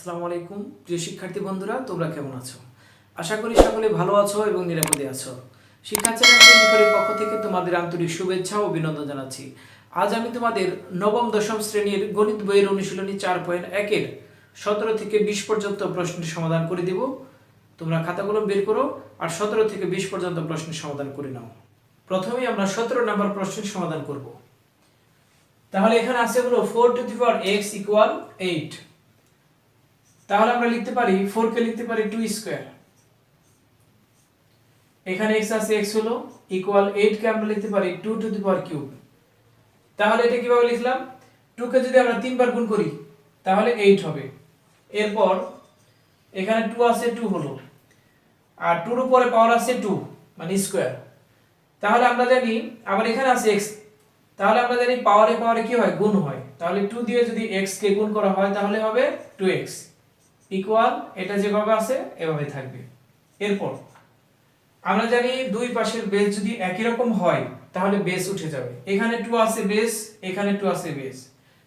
আসসালামু আলাইকুম প্রিয় শিক্ষার্থী বন্ধুরা, তোমরা কেমন আছো? আশা করি সকলে ভালো আছো এবং নিরাপদে আছো। শিক্ষা চ্যানেল নিকটের পক্ষ থেকে তোমাদের আন্তরিক শুভেচ্ছা ও অভিনন্দন জানাচ্ছি। আজ আমি তোমাদের নবম দশম শ্রেণীর গণিত বইয়ের অনুশীলনী 4.1 17 থেকে 20 পর্যন্ত প্রশ্নের সমাধান করে দেব। তোমরা খাতাগুলো বের করো আর 17 থেকে 20 পর্যন্ত প্রশ্নের সমাধান করে নাও। প্রথমেই আমরা 17 নম্বর প্রশ্নের সমাধান করব। তাহলে এখানে আছে হলো 4 to the power x equal 8। তাহলে আমরা লিখতে পারি 4 কে লিখতে পারি 2 স্কয়ার। এখানে x আছে, x হলো ইকুয়াল 8 কে আমরা লিখতে পারি 2 টু দি পাওয়ার কিউব। তাহলে এটা কিভাবে লিখলাম? 2 কে যদি আমরা 3 বার গুণ করি তাহলে 8 হবে। এরপর এখানে 2 আছে, 2 হলো, আর 2 এর উপরে পাওয়ার আছে 2 মানে স্কয়ার। তাহলে আমরা জানি আবার এখানে আছে x, তাহলে আমরা জানি পাওয়ারে পাওয়ারে কি হয়? গুণ হয়। তাহলে 2 দিয়ে যদি x কে গুণ করা হয় তাহলে হবে 2x ইকুয়াল, এটা যেভাবে আছে এভাবে থাকবে। এরপর আমরা জানি দুই পাশের বেস যদি একই রকম হয় তাহলে বেস উঠে যাবে। এখানে 2 আছে বেস, এখানে 2 আছে বেস,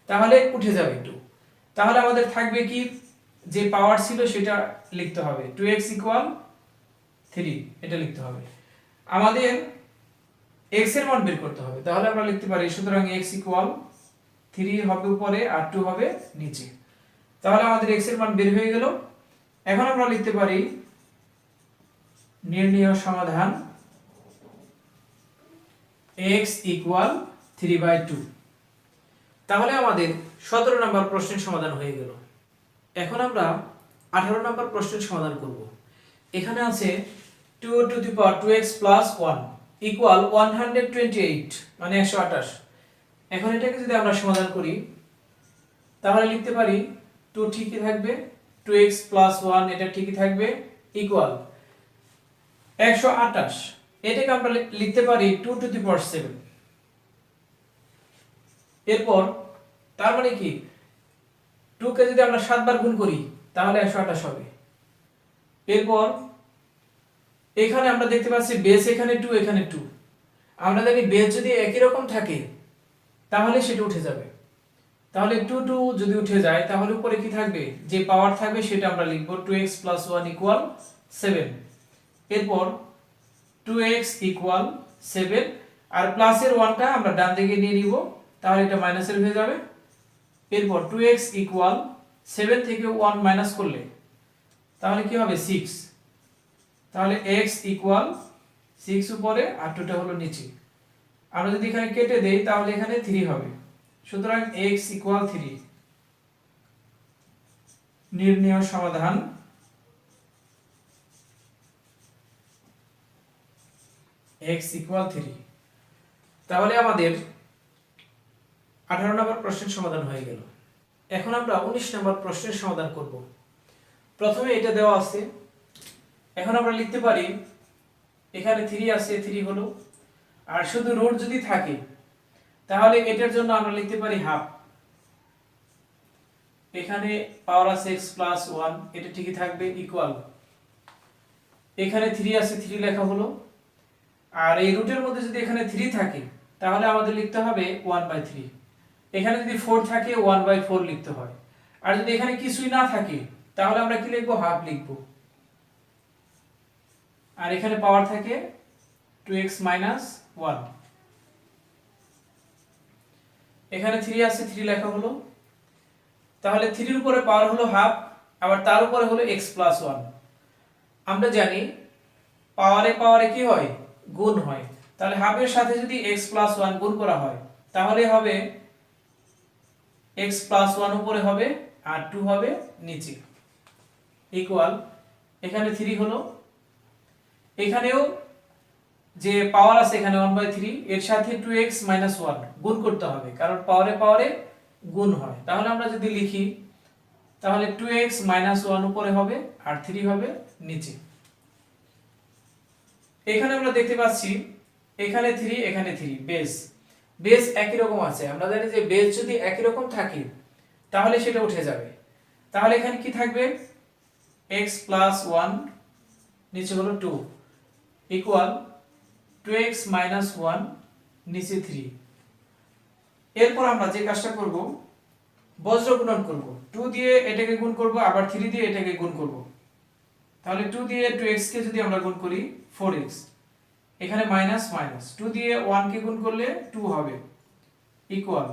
তাহলে উঠে যাবে 2। তাহলে আমাদের থাকবে কি? যে পাওয়ার ছিল সেটা লিখতে হবে, 2x ইকুয়াল 3 এটা লিখতে হবে। আমাদের x এর মান বের করতে হবে। তাহলে আমরা লিখতে পারি সুতরাং x ইকুয়াল 3 হবে উপরে আর 2 হবে নিচে। তাহলে আমাদের x এর মান বের হয়ে গেল। এখন আমরা লিখতে পারি নির্ণেয় সমাধান x ইকুয়াল 3/2। তাহলে আমাদের 17 নম্বর প্রশ্নের সমাধান হয়ে গেল। এখন আমরা 18 নম্বর প্রশ্নের সমাধান করব। এখানে আছে 2 to the power 2x plus 1 equal 128 মানে 128। এখন এটাকে যদি আমরা সমাধান করি তাহলে লিখতে পারি 2 ঠিকই থাকবে, 2x প্লাস 1 এটা ঠিকই থাকবে ইকুয়াল 128। এটাকে আমরা লিখতে পারি 2 টু দি পাওয়ার 7। এরপর তার মানে কি 2 কে যদি আমরা 7 বার গুণ করি তাহলে 128 হবে। এরপর এখানে আমরা দেখতে পাচ্ছি বেস এখানে 2 এখানে 2। আমরা জানি বেস যদি একই রকম থাকে তাহলে সেটা উঠে যাবে। তাহলে 2 2 যদি উঠে যায় তাহলে উপরে কি থাকবে? যে পাওয়ার থাকবে সেটা আমরা লিখব 2x প্লাস 1 ইকুয়াল 7। এরপর 2x ইকুয়াল 7 আর প্লাসের 1টা আমরা ডান দিকে নিয়ে নিব, তাহলে এটা মাইনাসের হয়ে যাবে। এরপর 2x ইকুয়াল 7 থেকে 1 মাইনাস করলে তাহলে কি হবে? 6। তাহলে x ইকুয়াল 6 উপরে আর 2টা হলো নিচে। আমরা যদি এখানে কেটে দেই তাহলে এখানে 3 হবে। সুতরাং x ইকুয়াল 3। নির্ণেয় সমাধান x ইকুয়াল 3। তাহলে আমাদের 18 নম্বর প্রশ্নের সমাধান হয়ে গেল। এখন আমরা 19 নম্বর প্রশ্নের সমাধান করব। প্রথমে এটা দেওয়া আছে, এখন আমরা লিখতে পারি এখানে 3 আছে, 3 হলো, আর শুধু রুট যদি থাকে তাহলে এটার জন্য আমরা লিখতে পারি হাফ। এখানে পাওয়ার আছে x প্লাস 1 এটা ঠিকই থাকবে ইকুয়াল, এখানে 3 আছে 3 লেখা হলো, আর এই রুটের মধ্যে যদি এখানে 3 থাকে তাহলে আমাদের লিখতে হবে 1/3। এখানে যদি 4 থাকে 1/4 লিখতে হয়। আর যদি এখানে কিছুই না থাকে তাহলে আমরা কি লিখব? হাফ লিখব। আর এখানে পাওয়ার থাকে 2x - 1। এখানে 3 আছে 3 লেখা হলো, তাহলে 3 এর উপরে পাওয়ার হলো হাফ, আবার তার উপরে হলো x প্লাস 1। আমরা জানি পাওয়ারে পাওয়ারে কি হয়? গুণ হয়। তাহলে হাফের সাথে যদি x প্লাস 1 গুণ করা হয় তাহলে হবে x প্লাস 1 উপরে হবে আর 2 হবে নিচে ইকুয়াল, এখানে 3 হলো, এখানেও যে পাওয়ার আছে এখানে 1/3 এর সাথে 2x - 1 গুণ করতে হবে, কারণ পাওয়ারে পাওয়ারে গুণ হয়। তাহলে আমরা যদি লিখি তাহলে 2x - 1 উপরে হবে আর 3 হবে নিচে। এখানে আমরা দেখতে পাচ্ছি এখানে 3 এখানে 3 বেস একই রকম আছে। আমরা জানি যে বেস যদি একই রকম থাকে তাহলে সেটা উঠে যাবে। তাহলে এখানে কি থাকবে? x প্লাস 1 নিচে হলো 2 ইকুয়াল 2x - 1 নিচে 3। এরপর আমরা যে কাজটা করব বজ্র গুণন করব, 2 দিয়ে এটাকে গুণ করব, আবার 3 দিয়ে এটাকে গুণ করব। তাহলে 2 দিয়ে 2x কে যদি আমরা গুণ করি 4x, এখানে মাইনাস মাইনাস, 2 দিয়ে 1 কে গুণ করলে 2 হবে, ইকুয়াল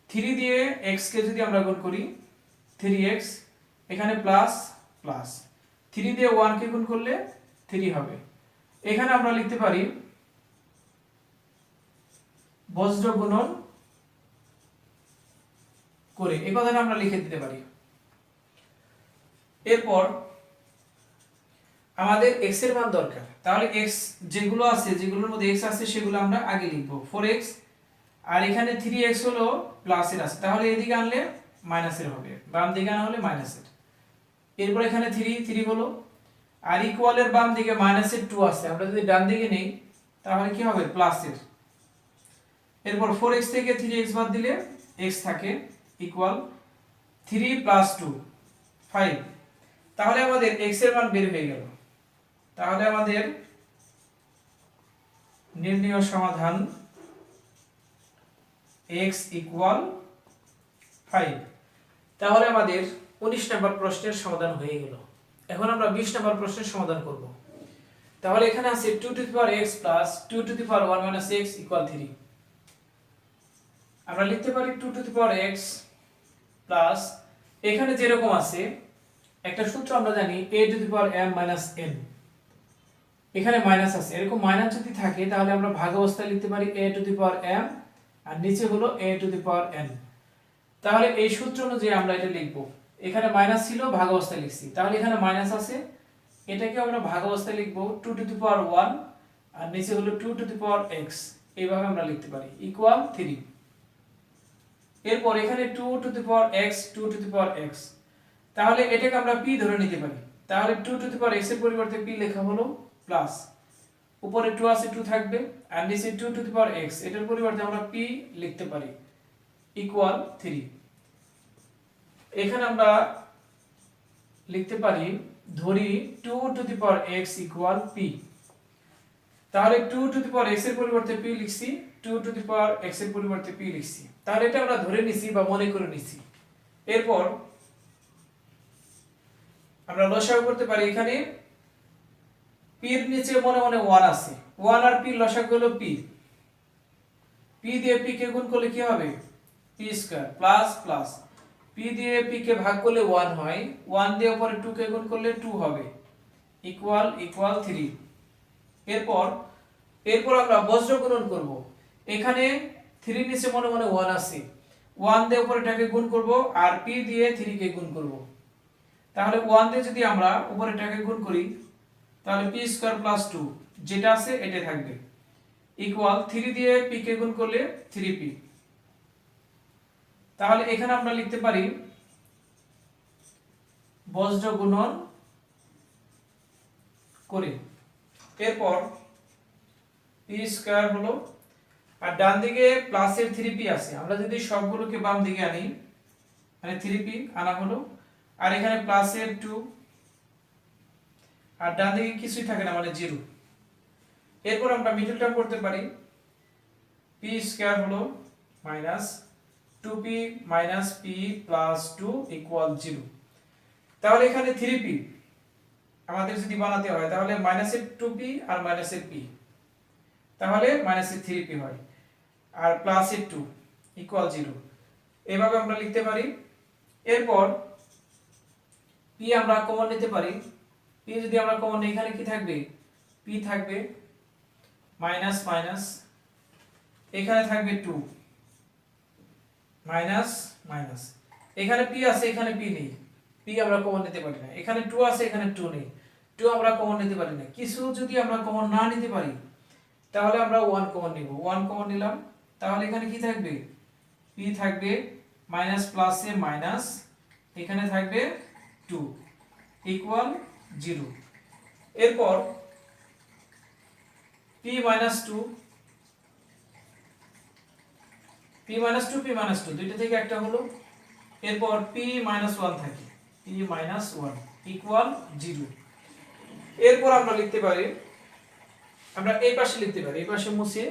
3 দিয়ে x কে যদি আমরা গুণ করি 3x, এখানে প্লাস প্লাস, 3 দিয়ে 1 কে গুণ করলে 3 হবে। এখানে আমরা লিখতে পারি বজ্র গুণন করে, এই কথাটা আমরা লিখে দিতে পারি। এরপর আমাদের x এর মান দরকার, তাহলে x যেগুলো আছে, যেগুলোর মধ্যে x আছে সেগুলো আমরা আগে লিখব, 4x, আর এখানে 3x হলো প্লাসের আছে, তাহলে এদিকে আনলে মাইনাসের হবে, বাম দিকে আনা হলে মাইনাসের। এরপর এখানে 3 হলো, আর ইকুয়ালের বাম দিকে মাইনাসের 2 আছে, আমরা যদি ডান দিকে নেই তাহলে কি হবে, প্লাসের। এরপর 4x থেকে 3x বাদ দিলে x থাকে, ইকুয়াল 3 প্লাস 2 5। তাহলে আমাদের x এর মান বের হয়ে গেল। তাহলে আমাদের নির্ণয় সমাধান x ইকুয়াল 5। তাহলে আমাদের 19 নম্বর প্রশ্নের সমাধান হয়ে গেল। এখন আমরা 20 নম্বর প্রশ্নের সমাধান করব। তাহলে এখানে আছে 2 to the power x plus 2 to the power 1 minus x equal 3। আমরা লিখতে পারি 2 to the power x plus, এখানে যেরকম আছে একটা সূত্র আমরা জানি a to the power m minus n, এখানে মাইনাস আছে, এরকম মাইনাস যদি থাকে তাহলে আমরা ভাগ অবস্থায় লিখতে পারি a to the power m, আর নিচে হলো a to the power n। তাহলে এই সূত্র অনুযায়ী আমরা এটা লিখব, এখানে মাইনাস ছিল ভাগ অবস্থায় লিখছি, তাহলে এখানে মাইনাস আছে, এটাকে আমরা ভাগ অবস্থায় লিখব 2 টু দি পাওয়ার 1, আর নিচে হলো 2 টু দি পাওয়ার x, এইভাবে আমরা লিখতে পারি, ইকুয়াল 3। এরপর এখানে 2 to the power x, 2 to the power x, তাহলে এটাকে আমরা p ধরে নিতে পারি, তাহলে 2 টু দি পাওয়ার x এর পরিবর্তে p লেখা হলো প্লাস, উপরে 2 আছে 2 থাকবে, আর নিচে 2 টু দি পাওয়ার x, এটার পরিবর্তে আমরা p লিখতে পারি, ইকুয়াল 3। এখানে আমরা লিখতে পারি, ধরি 2 to the power x equal p, তাহলে 2 টু দি পাওয়ার x এর পরিবর্তে p লিখছি, 2 টু দি পাওয়ার x এর পরিবর্তে p লিখছি, তাহলে এটা আমরা ধরে নিছি বা মনে করে নিছি। এরপর আমরা লসাগু করতে পারি, এখানে p এর নিচে মনে মনে 1 আছে, 1 আর p লসাগু হলো p, p দিয়ে p কে গুণ করলে কি হবে, p square plus plus, p দিয়ে p কে ভাগ করলে 1 হয়, 1 দিয়ে উপরে 2 কে গুণ করলে 2 হবে, ইকুয়াল 3। এরপর আমরা বজ্র গুণন করব, এখানে 3 নিচে মনে মনে 1 আছে, 1 দিয়ে উপরেটাকে গুণ করব, আর p দিয়ে 3 কে গুণ করব, তাহলে 1 দিয়ে যদি আমরা উপরেটাকে গুণ করি তাহলে p স্কয়ার প্লাস 2 যেটা আছে এটা থাকবে, ইকুয়াল 3 দিয়ে p কে গুণ করলে 3p। তাহলে এখানে আমরা লিখতে পারি বজ্র গুণন করে। এরপর p স্কয়ার হলো, আর ডান দিকে প্লাসের 3p আছে, আমরা যদি সবগুলোকে বাম দিকে আনি মানে 3p আনা হলো, আর এখানে প্লাসের 2, আর ডান দিকে কিছুই থাকে না মানে 0। এরপর আমরা মিডল টার্ম করতে পারি, p স্কয়ার হলো minus 2p minus p plus 2 equal 0। তাহলে এখানে 3p আমাদের যদি বানাতে হয় তাহলে মাইনাসের 2p আর মাইনাসের p, তাহলে মাইনাসের 3p হয়, আর প্লাসের 2 ইকুয়াল 0, এভাবে আমরা লিখতে পারি। এরপর p আমরা কমন নিতে পারি, p যদি আমরা কমন নিই এখানে কি থাকবে, p থাকবে মাইনাস মাইনাস, এখানে থাকবে 2 মাইনাস মাইনাস, এখানে p আছে এখানে p নেই, p আমরা কমন নিতে পারি না, এখানে 2 আছে এখানে 2 নেই, 2 আমরা কমন নিতে পারি না। কিছু যদি আমরা কমন না নিতে পারি তাহলে আমরা 1 কমন নিব, 1 কমন নিলাম, তাহলে এখানে কি থাকবে, p থাকবে মাইনাস প্লাসে মাইনাস, এখানে থাকবে 2 ইকুয়াল 0। এরপর p minus 2, p minus 2 p minus 2 দুইটা থেকে একটা হলো, এরপর p মাইনাস 1 থাকে, p মাইনাস 1 ইকুয়াল 0। এরপর আমরা লিখতে পারি, আমরা এই পাশে লিখতে পারি, এই পাশে মুছিয়ে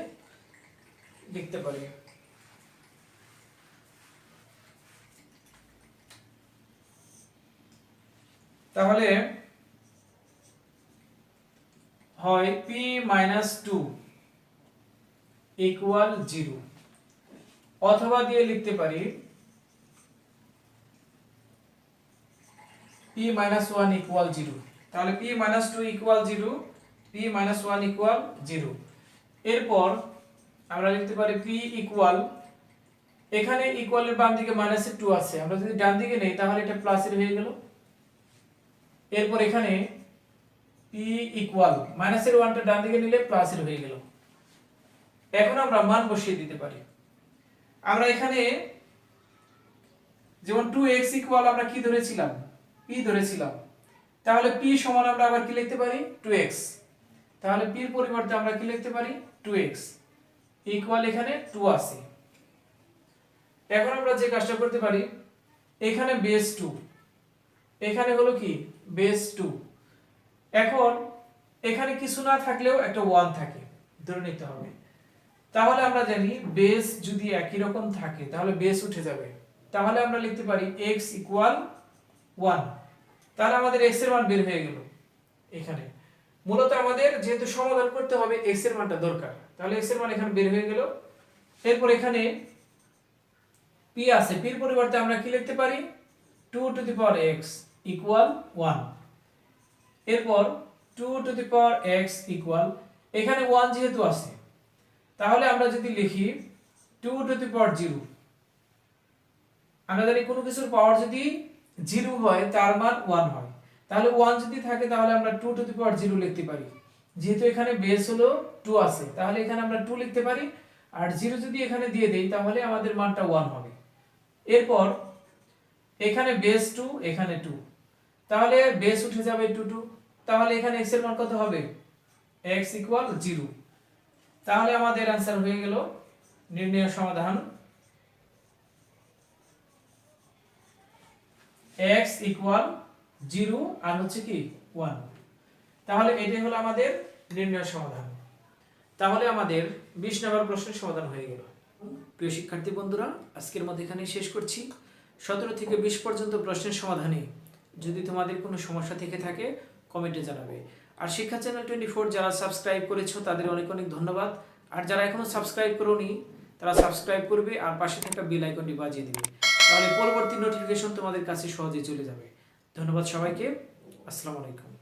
লিখতে পারি তাহলে হয় p মাইনাস 2 ইকুয়াল 0, অথবা দিয়ে লিখতে পারি p মাইনাস 1 ইকুয়াল 0। তাহলে p minus 2 equal 0, p minus 1 equal 0। এরপর আমরা লিখতে পারি p ইকুয়াল, এখানে ইকুয়ালের বাম দিকে মাইনাসের 2 আছে, আমরা যদি ডান দিকে নেই তাহলে এটা প্লাসের হয়ে গেল। এরপর এখানে p ইকুয়াল মাইনাসের 1টা ডান দিকে নিলে প্লাসের হয়ে গেল। এখন আমরা মান বসিয়ে দিতে পারি। আমরা এখানে যেমন 2x ইকুয়াল আমরা কি ধরেছিলাম, p ধরেছিলাম, তাহলে p সমান আমরা আবার কি লিখতে পারি 2x। তাহলে p এর পরিবর্তে আমরা কি লিখতে পারি 2x ইকুয়াল এখানে 2 আছে। এখন আমরা যে কাজটা করতে পারি, এখানে বেস 2, এখানে হলো কি বেস 2। এখন এখানে কিছু না থাকলেও একটা 1 থাকে ধরে নিতে হবে। তাহলে আমরা জানি বেস যদি একই রকম থাকে তাহলে বেস উঠে যাবে। তাহলে আমরা লিখতে পারি x ইকুয়াল 1। তাহলে আমাদের x এর মান বের হয়ে গেল। এখানে মূলত আমাদের যেহেতু সমাধান করতে হবে x এর মানটা দরকার, তাহলে x এর মান এখানে বের হয়ে গেল। এরপর এখানে p আছে, p এর পরিবর্তে আমরা কি লিখতে পারি 2 to the power x equal 1। এরপর 2 to the power x equal, এখানে 1 যেহেতু আছে তাহলে আমরা যদি লিখি 2 টু দি পাওয়ার 0, আমরা জানি কোনো কিছুর পাওয়ার যদি 0 হয় তার মান 1 হয়। তাহলে 1 যদি থাকে তাহলে আমরা 2 টু দি পাওয়ার 0 লিখতে পারি। যেহেতু এখানে বেস হলো 2 আছে তাহলে এখানে আমরা 2 লিখতে পারি, আর 0 যদি এখানে দিয়ে দেই তাহলে আমাদের মানটা 1 হবে। এরপর এখানে বেস 2, এখানে 2, তাহলে বেস উঠে যাবে 2 2। তাহলে এখানে x এর মান কত হবে x ইকুয়াল 0। তাহলে আমাদের आंसर হয়ে গেল নির্ণয় সমাধান x ইকুয়াল 0 আর হচ্ছে কি 1। তাহলে এটাই হলো আমাদের নির্ণয় সমাধান। তাহলে আমাদের 20 নম্বর প্রশ্নের সমাধান হয়ে গেল। প্রিয় শিক্ষার্থী বন্ধুরা, আজকের মধ্যে এখানেই শেষ করছি। 17 থেকে 20 পর্যন্ত প্রশ্নের সমাধানে যদি তোমাদের কোনো সমস্যা থেকে থাকে কমেন্টে জানাবে। আর শিক্ষা চ্যানেল 24 যারা সাবস্ক্রাইব করেছো তাদের অনেক অনেক ধন্যবাদ। আর যারা এখনো সাবস্ক্রাইব করোনি তারা সাবস্ক্রাইব করবে আর পাশে থাকা বেল আইকনটি বাজিয়ে দিবে, তাহলে পরবর্তী নোটিফিকেশন তোমাদের কাছে সহজেই চলে যাবে। ধন্যবাদ সবাইকে। আসসালামু আলাইকুম।